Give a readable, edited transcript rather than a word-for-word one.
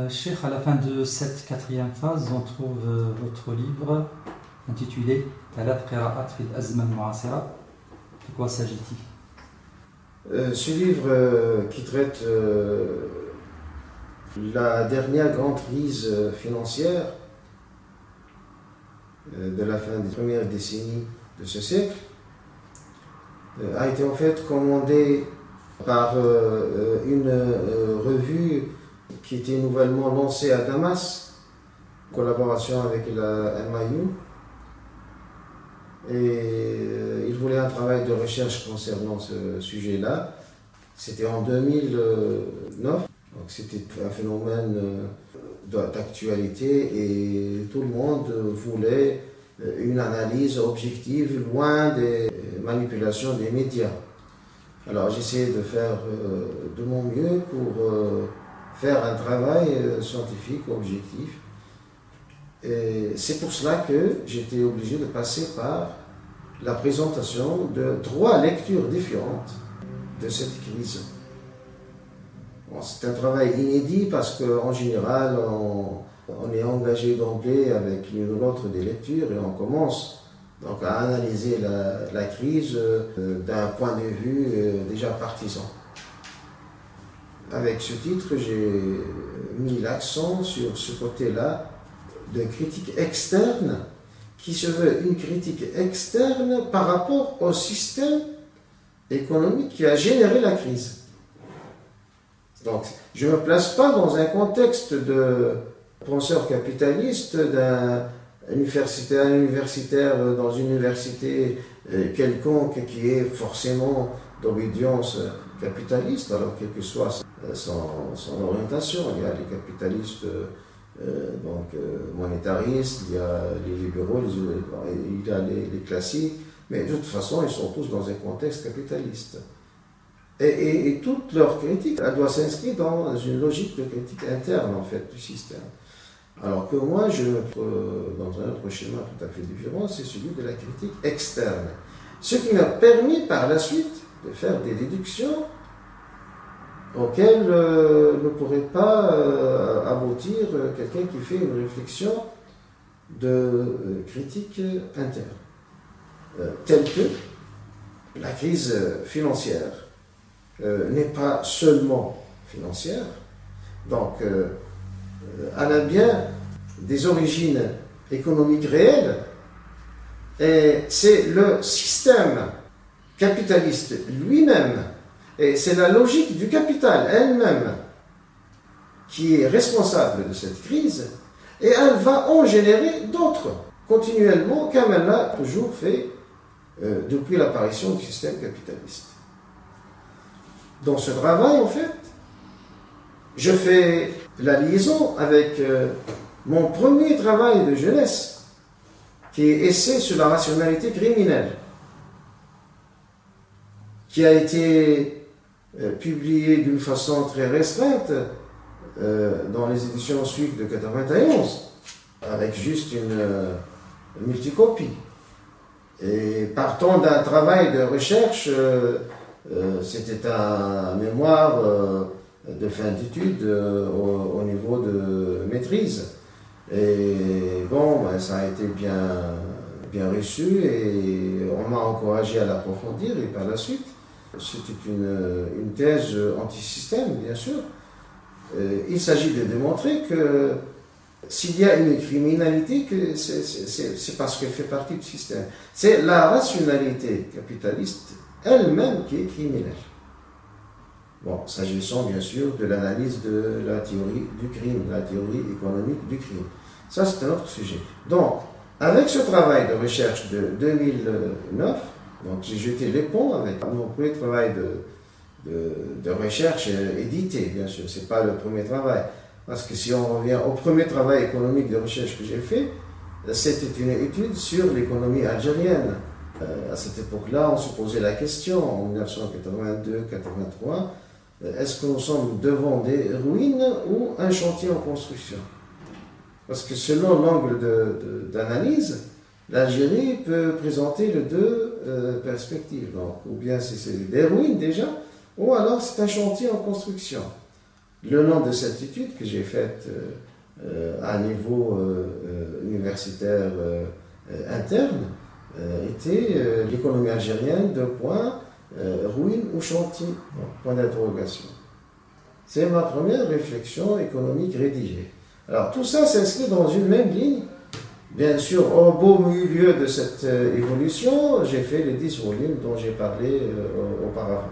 Cheikh, à la fin de cette quatrième phase, on trouve votre livre intitulé Thalath Qira'at fil Azma al-Mu'asira. De quoi s'agit-il? Ce livre qui traite la dernière grande crise financière de la fin des premières décennies de ce siècle a été en fait commandé par une revue qui était nouvellement lancée à Damas, en collaboration avec la MIU. Et il voulait un travail de recherche concernant ce sujet-là. C'était en 2009, donc c'était un phénomène d'actualité et tout le monde voulait une analyse objective, loin des manipulations des médias. Alors j'essayais de faire de mon mieux pour faire un travail scientifique, objectif. Et c'est pour cela que j'étais obligé de passer par la présentation de 3 lectures différentes de cette crise. Bon, c'est un travail inédit parce qu'en général, on est engagé d'emblée avec l'une ou l'autre des lectures et on commence donc à analyser la crise d'un point de vue déjà partisan. Avec ce titre, j'ai mis l'accent sur ce côté-là de critique externe qui se veut une critique externe par rapport au système économique qui a généré la crise. Donc, je ne me place pas dans un contexte de penseur capitaliste, d'un universitaire dans une université quelconque qui est forcément d'obédience capitaliste, alors quelle que soit son orientation. Il y a les capitalistes monétaristes, il y a les libéraux, il y a les classiques, mais de toute façon, ils sont tous dans un contexte capitaliste. Et toute leur critique, elle doit s'inscrire dans une logique de critique interne, en fait, du système. Alors que moi, je me trouve dans un autre schéma tout à fait différent, c'est celui de la critique externe. Ce qui m'a permis par la suite de faire des déductions auxquelles ne pourrait pas aboutir quelqu'un qui fait une réflexion de critique interne. Telle que la crise financière n'est pas seulement financière, donc elle a bien des origines économiques réelles, et c'est le système capitaliste lui-même, et c'est la logique du capital elle-même qui est responsable de cette crise, et elle va en générer d'autres, continuellement, comme elle l'a toujours fait depuis l'apparition du système capitaliste. Dans ce travail, en fait, je fais la liaison avec mon premier travail de jeunesse, qui est Essai sur la rationalité criminelle, qui a été publié d'une façon très restreinte dans les éditions Suic de 91, avec juste une multicopie. Et partant d'un travail de recherche, c'était un mémoire de fin d'études au niveau de maîtrise. Et bon, ben, ça a été bien reçu et on m'a encouragé à l'approfondir et par la suite. C'était une thèse anti-système, bien sûr. Il s'agit de démontrer que s'il y a une criminalité, que c'est parce qu'elle fait partie du système. C'est la rationalité capitaliste elle-même qui est criminelle. Bon, s'agissant bien sûr de l'analyse de la théorie du crime, la théorie économique du crime. Ça, c'est un autre sujet. Donc, avec ce travail de recherche de 2009, donc j'ai jeté l'éponge avec mon premier travail de recherche édité, bien sûr. Ce n'est pas le premier travail. Parce que si on revient au premier travail économique de recherche que j'ai fait, c'était une étude sur l'économie algérienne. À cette époque-là, on se posait la question, en 1982-83, est-ce que nous sommes devant des ruines ou un chantier en construction? Parce que selon l'angle d'analyse, l'Algérie peut présenter les deux perspectives. Donc, ou bien c'est des ruines déjà, ou alors c'est un chantier en construction. Le nom de cette étude que j'ai faite à niveau universitaire interne était l'économie algérienne, ruine ou chantier, point d'interrogation. C'est ma première réflexion économique rédigée. Alors tout ça s'inscrit dans une même ligne. Bien sûr, au beau milieu de cette évolution, j'ai fait les 10 volumes dont j'ai parlé auparavant.